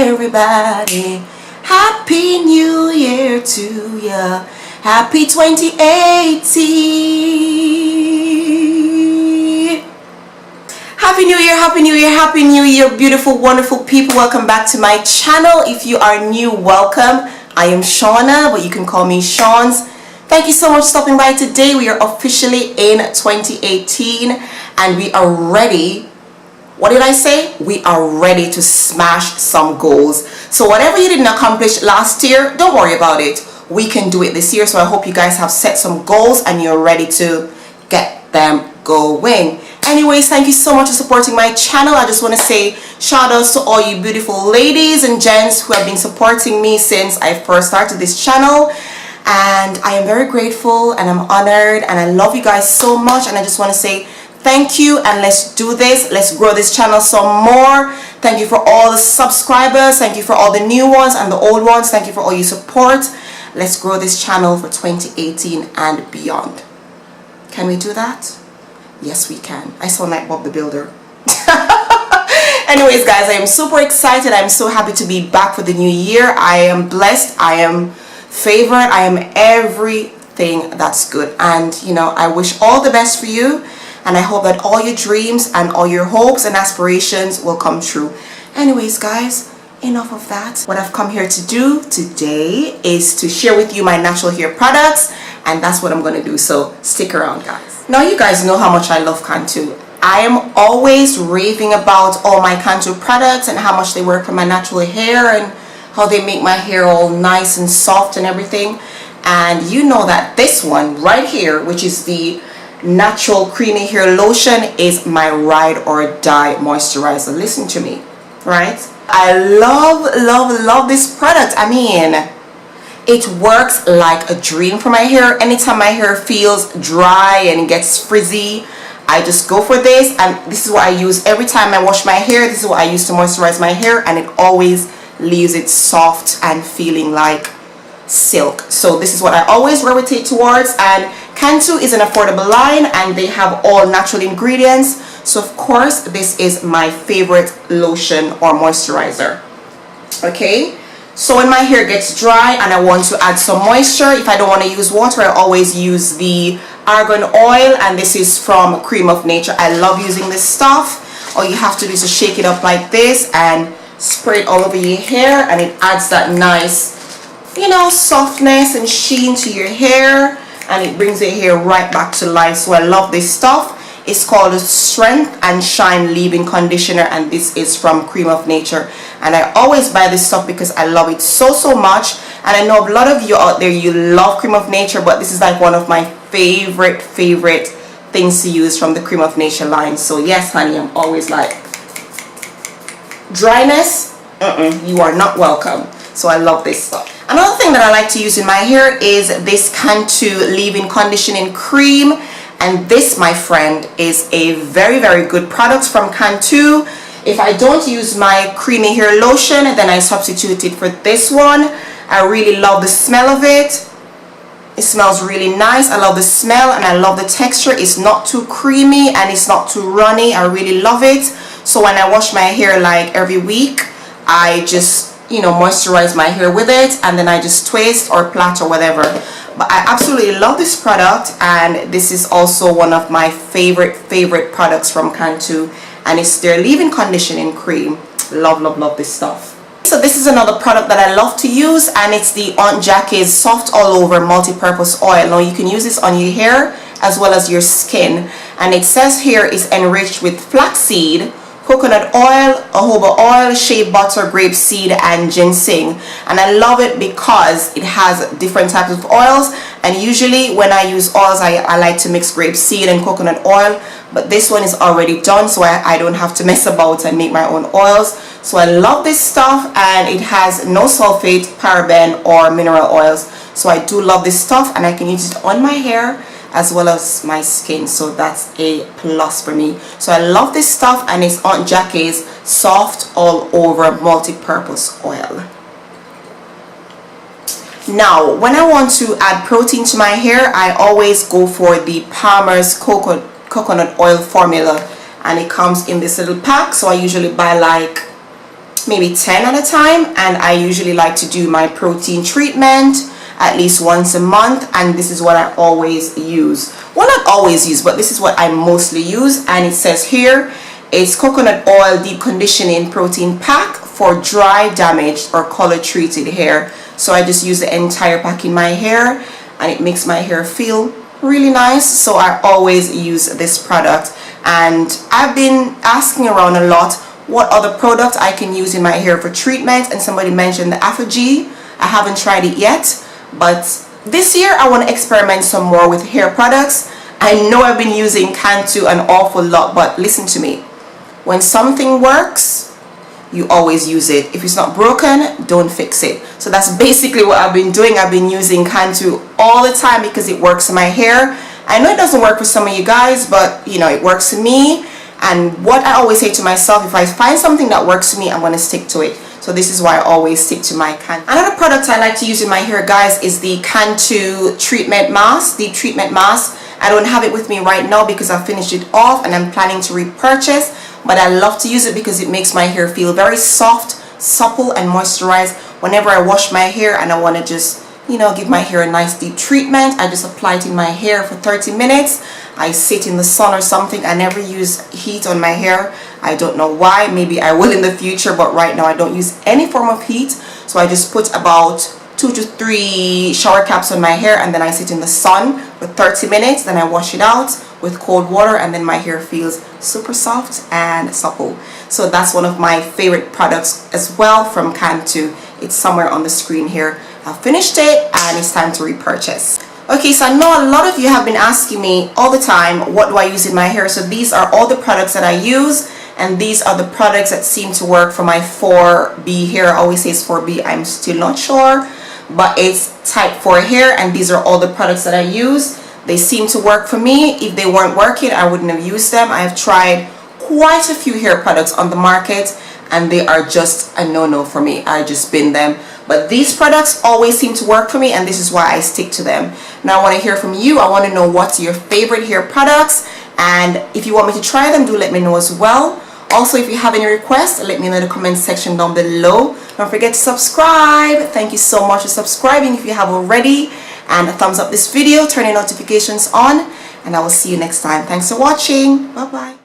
everybody. Happy New Year to ya. Happy 2018. Happy New Year, Happy New Year, Happy New Year, beautiful, wonderful people. Welcome back to my channel. If you are new, welcome. I am Shauna, but you can call me Shaunz. Thank you so much for stopping by today. We are officially in 2018 and we are ready. What did I say? We are ready to smash some goals. So whatever you didn't accomplish last year, don't worry about it. We can do it this year. So I hope you guys have set some goals and you're ready to get them going. Anyways, thank you so much for supporting my channel. I just want to say shout outs to all you beautiful ladies and gents who have been supporting me since I first started this channel. And I am very grateful and I'm honored and I love you guys so much, and I just want to say thank you, and let's do this. Let's grow this channel some more. Thank you for all the subscribers. Thank you for all the new ones and the old ones. Thank you for all your support. Let's grow this channel for 2018 and beyond. Can we do that? Yes, we can. I sound like Bob the Builder. Anyways, guys, I am super excited. I'm so happy to be back for the new year. I am blessed. I am favored. I am everything that's good. And, you know, I wish all the best for you. And I hope that all your dreams and all your hopes and aspirations will come true. Anyways, guys, enough of that. What I've come here to do today is to share with you my natural hair products. And that's what I'm going to do. So stick around, guys. Now, you guys know how much I love Cantu. I am always raving about all my Cantu products and how much they work for my natural hair and how they make my hair all nice and soft and everything. And you know that this one right here, which is the natural creamy hair lotion, is my ride or die moisturizer. Listen to me, right? I love this product. I mean, it works like a dream for my hair. Anytime my hair feels dry and gets frizzy, I just go for this, and this is what I use every time I wash my hair. This is what I use to moisturize my hair, and it always leaves it soft and feeling like silk. So this is what I always gravitate towards. And Cantu is an affordable line and they have all natural ingredients. So of course this is my favorite lotion or moisturizer. Okay, so when my hair gets dry and I want to add some moisture, if I don't want to use water, I always use the argan oil, and this is from Cream of Nature. I love using this stuff. All you have to do is to shake it up like this and spray it all over your hair, and it adds that nice, you know, softness and sheen to your hair, and it brings your hair right back to life. So I love this stuff. It's called Strength and Shine Leave-In Conditioner, and this is from Cream of Nature. And I always buy this stuff because I love it so much. And I know a lot of you out there, you love Cream of Nature, but this is like one of my favorite things to use from the Cream of Nature line. So yes, honey, I'm always like, dryness, you are not welcome. So I love this stuff. Another thing that I like to use in my hair is this Cantu leave-in conditioning cream, and this, my friend, is a very good product from Cantu. If I don't use my creamy hair lotion, then I substitute it for this one. I really love the smell of it. It smells really nice. I love the smell and I love the texture. It's not too creamy and it's not too runny. I really love it. So when I wash my hair like every week, I just, you know, moisturize my hair with it, and then I just twist or plait or whatever. But I absolutely love this product, and this is also one of my favorite products from Cantu, and it's their leave-in conditioning cream. Love this stuff. So this is another product that I love to use, and it's the Aunt Jackie's Soft All Over Multi-Purpose Oil. Now you can use this on your hair as well as your skin, and it says here it's enriched with flaxseed, coconut oil, jojoba oil, shea butter, grapeseed, and ginseng. And I love it because it has different types of oils, and usually when I use oils, I like to mix grapeseed and coconut oil, but this one is already done, so I don't have to mess about and make my own oils. So I love this stuff, and it has no sulfate, paraben, or mineral oils. So I do love this stuff, and I can use it on my hair as well as my skin, so that's a plus for me. So I love this stuff, and it's Aunt Jackie's Soft All Over Multi-Purpose Oil. Now when I want to add protein to my hair, I always go for the Palmer's coconut oil formula, and it comes in this little pack. So I usually buy like maybe 10 at a time, and I usually like to do my protein treatment at least once a month, and this is what I always use. Well, not always use, but this is what I mostly use. And it says here it's coconut oil deep conditioning protein pack for dry, damaged or color treated hair. So I just use the entire pack in my hair, and it makes my hair feel really nice. So I always use this product, and I've been asking around a lot what other product I can use in my hair for treatment, and somebody mentioned the hahaaa. I haven't tried it yet, but this year I want to experiment some more with hair products. I know I've been using Cantu an awful lot, but listen to me. When something works, you always use it. If it's not broken, don't fix it. So that's basically what I've been doing. I've been using Cantu all the time because it works in my hair. I know it doesn't work for some of you guys, but you know, it works for me. And what I always say to myself, if I find something that works for me, I'm going to stick to it. So this is why I always stick to my Cantu. Another product I like to use in my hair, guys, is the Cantu treatment mask, deep treatment mask. I don't have it with me right now because I finished it off and I'm planning to repurchase, but I love to use it because it makes my hair feel very soft, supple and moisturized. Whenever I wash my hair and I want to just, you know, give my hair a nice deep treatment, I just apply it in my hair for 30 minutes. I sit in the sun or something. I never use heat on my hair. I don't know why. Maybe I will in the future, but right now I don't use any form of heat. So I just put about 2 to 3 shower caps on my hair, and then I sit in the sun for 30 minutes. Then I wash it out with cold water, and then my hair feels super soft and supple. So that's one of my favorite products as well from Cantu. It's somewhere on the screen here. I've finished it and it's time to repurchase. Okay, so I know a lot of you have been asking me all the time, what do I use in my hair? So these are all the products that I use, and these are the products that seem to work for my 4B hair. I always say it's 4B, I'm still not sure, but it's type 4 hair, and these are all the products that I use. They seem to work for me. If they weren't working, I wouldn't have used them. I have tried quite a few hair products on the market, and they are just a no-no for me. I just bin them. But these products always seem to work for me, and this is why I stick to them. Now I want to hear from you. I want to know what's your favorite hair products, and if you want me to try them, do let me know as well. Also, if you have any requests, let me know in the comment section down below. Don't forget to subscribe. Thank you so much for subscribing if you have already, and thumbs up this video, turn your notifications on, and I will see you next time. Thanks for watching. Bye bye.